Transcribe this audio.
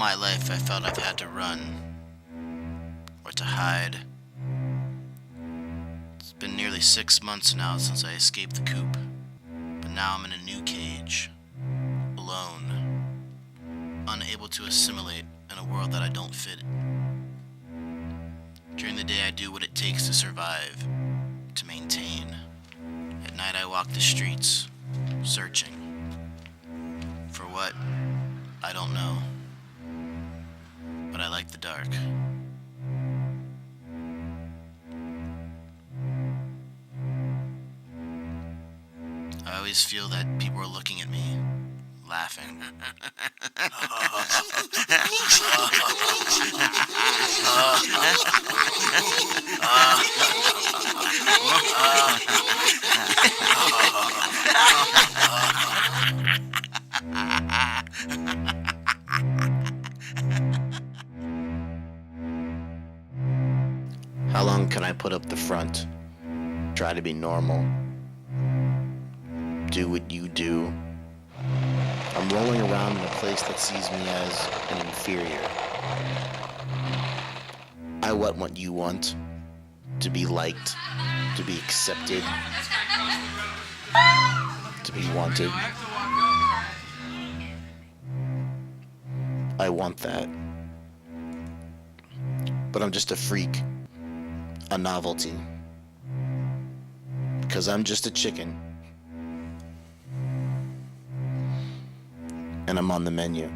my life I felt I've had to run or to hide. It's been nearly 6 months now since I escaped the coop, but now I'm in a new cage, alone, unable to assimilate in a world that I don't fit. During the day I do what it takes to survive, to maintain. At night I walk the streets, searching. For what? I don't know. But I like the dark. I always feel that people are looking at me, laughing. How long can I put up the front? Try to be normal. Do what you do. I'm rolling around in a place that sees me as an inferior. I want what you want. To be liked. To be accepted. To be wanted. I want that. But I'm just a freak. A novelty. Because I'm just a chicken. And I'm on the menu.